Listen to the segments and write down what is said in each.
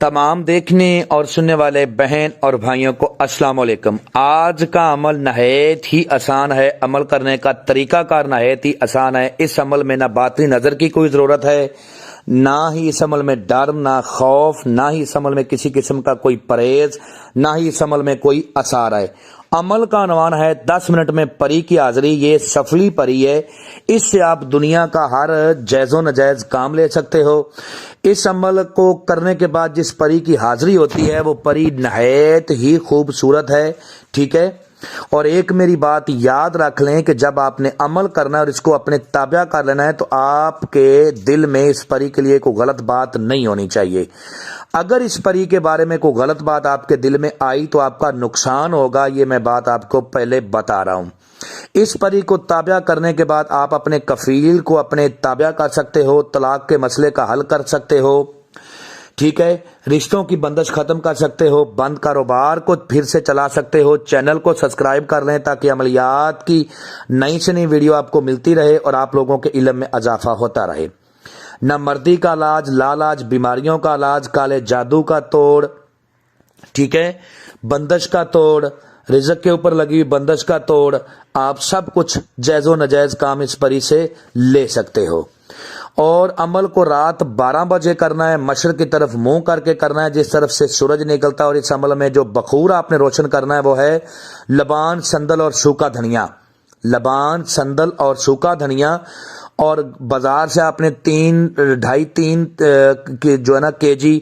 تمام دیکھنے اور سننے والے بہن اور بھائیوں کو السلام علیکم۔ آج کا عمل نہایت ہی آسان ہے، عمل کرنے کا طریقہ کار نہایت ہی آسان ہے۔ اس عمل میں نہ باطنی نظر کی کوئی ضرورت ہے، نہ ہی اس عمل میں ڈر، نہ خوف، نہ ہی اس عمل میں کسی قسم کا کوئی پرہیز، نہ ہی اس عمل میں کوئی اثار ہے۔ عمل کا عنوان ہے 10 منٹ میں پری کی حاضری۔ یہ سفلی پری ہے، اس سے آپ دنیا کا ہر جائز و ناجائز کام لے سکتے ہو۔ اس عمل کو کرنے کے بعد جس پری کی حاضری ہوتی ہے وہ پری نہایت ہی خوبصورت ہے، ٹھیک ہے۔ اور ایک میری بات یاد رکھ لیں کہ جب آپ نے عمل کرنا ہے اور اس کو اپنے تابع کر لینا ہے تو آپ کے دل میں اس پری کے لیے کوئی غلط بات نہیں ہونی چاہیے۔ اگر اس پری کے بارے میں کوئی غلط بات آپ کے دل میں آئی تو آپ کا نقصان ہوگا، یہ میں بات آپ کو پہلے بتا رہا ہوں۔ اس پری کو تابع کرنے کے بعد آپ اپنے کفیل کو اپنے تابع کر سکتے ہو، طلاق کے مسئلے کا حل کر سکتے ہو، ٹھیک ہے، رشتوں کی بندش ختم کر سکتے ہو، بند کاروبار کو پھر سے چلا سکتے ہو۔ چینل کو سبسکرائب کر لیں تاکہ عملیات کی نئی سے نئی ویڈیو آپ کو ملتی رہے اور آپ لوگوں کے علم میں اضافہ ہوتا رہے۔ نہ مردی کا علاج، لالاج، بیماریوں کا علاج، کالے جادو کا توڑ، ٹھیک ہے، بندش کا توڑ، رزق کے اوپر لگی ہوئی بندش کا توڑ، آپ سب کچھ جائز و ناجائز کام اس پری سے لے سکتے ہو۔ اور عمل کو رات 12 بجے کرنا ہے، مشرق کی طرف منہ کر کے کرنا ہے جس طرف سے سورج نکلتا ہے۔ اور اس عمل میں جو بخور آپ نے روشن کرنا ہے وہ ہے لبان، سندل اور سوکھا دھنیا۔ لبان، سندل اور سوکھا دھنیا، اور بازار سے آپ نے 3.5 جو ہے نا kg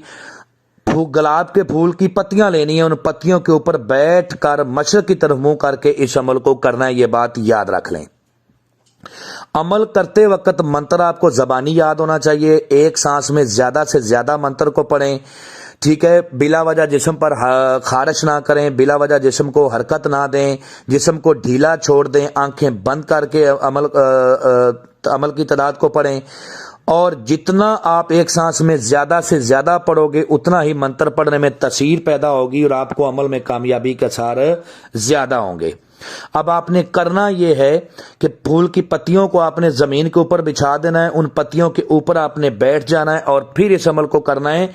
گلاب کے پھول کی پتیاں لینی ہیں۔ ان پتیوں کے اوپر بیٹھ کر مشرق کی طرف منہ کر کے اس عمل کو کرنا ہے، یہ بات یاد رکھ لیں۔ عمل کرتے وقت منتر آپ کو زبانی یاد ہونا چاہیے، ایک سانس میں زیادہ سے زیادہ منتر کو پڑھیں، ٹھیک ہے۔ بلا وجہ جسم پر خارش نہ کریں، بلا وجہ جسم کو حرکت نہ دیں، جسم کو ڈھیلا چھوڑ دیں، آنکھیں بند کر کے عمل کی تعداد کو پڑھیں۔ اور جتنا آپ ایک سانس میں زیادہ سے زیادہ پڑھو گے اتنا ہی منتر پڑھنے میں تاثیر پیدا ہوگی اور آپ کو عمل میں کامیابی کے اثار زیادہ ہوں گے۔ اب آپ نے کرنا یہ ہے کہ پھول کی پتیوں کو آپ نے زمین کے اوپر بچھا دینا ہے، ان پتیوں کے اوپر آپ نے بیٹھ جانا ہے اور پھر اس عمل کو کرنا ہے،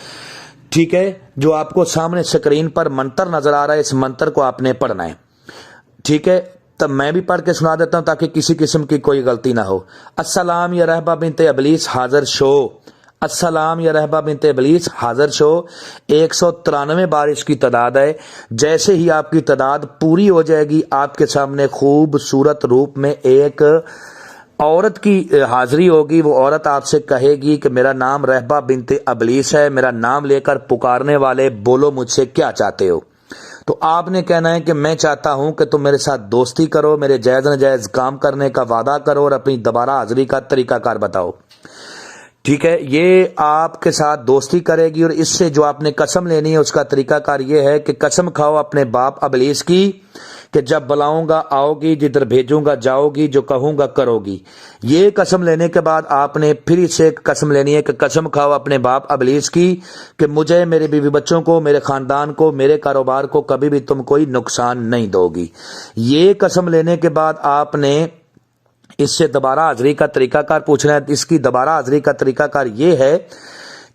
ٹھیک ہے۔ جو آپ کو سامنے سکرین پر منتر نظر آ رہا ہے اس منتر کو آپ نے پڑھنا ہے، ٹھیک ہے۔ تب میں بھی پڑھ کے سنا دیتا ہوں تاکہ کسی قسم کی کوئی غلطی نہ ہو۔ السلام یا رہبہ بنت ابلیس حاضر شو، السلام یا رہبہ بنت ابلیس حاضر شو۔ 193 بار اس کی تعداد ہے۔ جیسے ہی آپ کی تعداد پوری ہو جائے گی آپ کے سامنے خوبصورت روپ میں ایک عورت کی حاضری ہوگی۔ وہ عورت آپ سے کہے گی کہ میرا نام رہبہ بنت ابلیس ہے، میرا نام لے کر پکارنے والے بولو مجھ سے کیا چاہتے ہو۔ تو آپ نے کہنا ہے کہ میں چاہتا ہوں کہ تم میرے ساتھ دوستی کرو، میرے جائز ناجائز کام کرنے کا وعدہ کرو اور اپنی دوبارہ حاضری کا طریقہ کار بتاؤ، ٹھیک ہے۔ یہ آپ کے ساتھ دوستی کرے گی اور اس سے جو آپ نے قسم لینی ہے اس کا طریقہ کار یہ ہے کہ قسم کھاؤ اپنے باپ ابلیس کی کہ جب بلاؤں گا آؤ گی، جدھر بھیجوں گا جاؤ گی، جو کہوں گا کرو گی۔ یہ قسم لینے کے بعد آپ نے پھر اسے ایک قسم لینی ہے کہ قسم کھاؤ اپنے باپ ابلیس کی کہ مجھے، میرے بیوی بچوں کو، میرے خاندان کو، میرے کاروبار کو کبھی بھی تم کوئی نقصان نہیں دو گی۔ یہ قسم لینے کے بعد آپ نے اس سے دوبارہ حاضری کا طریقہ کار پوچھنا ہے۔ اس کی دوبارہ حاضری کا طریقہ کار یہ ہے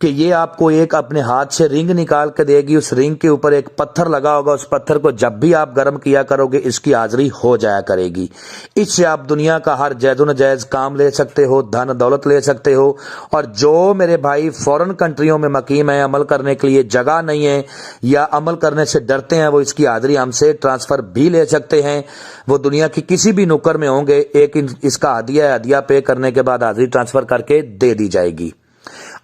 کہ یہ آپ کو ایک اپنے ہاتھ سے رنگ نکال کے دے گی، اس رنگ کے اوپر ایک پتھر لگا ہوگا، اس پتھر کو جب بھی آپ گرم کیا کرو گے اس کی حاضری ہو جایا کرے گی۔ اس سے آپ دنیا کا ہر جائز و ناجائز کام لے سکتے ہو، دھن دولت لے سکتے ہو۔ اور جو میرے بھائی فورن کنٹریوں میں مقیم ہیں، عمل کرنے کے لیے جگہ نہیں ہے یا عمل کرنے سے ڈرتے ہیں، وہ اس کی حاضری ہم سے ٹرانسفر بھی لے سکتے ہیں۔ وہ دنیا کی کسی بھی نکر میں ہوں گے، ایک اس کا ہدیہ پے کرنے کے بعد حاضری ٹرانسفر کر کے دے دی جائے گی۔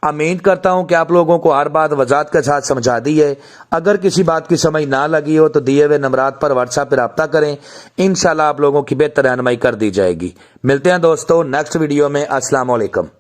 امید کرتا ہوں کہ آپ لوگوں کو ہر بات وضاحت کے ساتھ سمجھا دی ہے۔ اگر کسی بات کی سمجھ نہ لگی ہو تو دیے ہوئے نمبرات پر واٹس ایپ پہ رابطہ کریں، انشاءاللہ آپ لوگوں کی بہتر رہنمائی کر دی جائے گی۔ ملتے ہیں دوستو نیکسٹ ویڈیو میں۔ السلام علیکم۔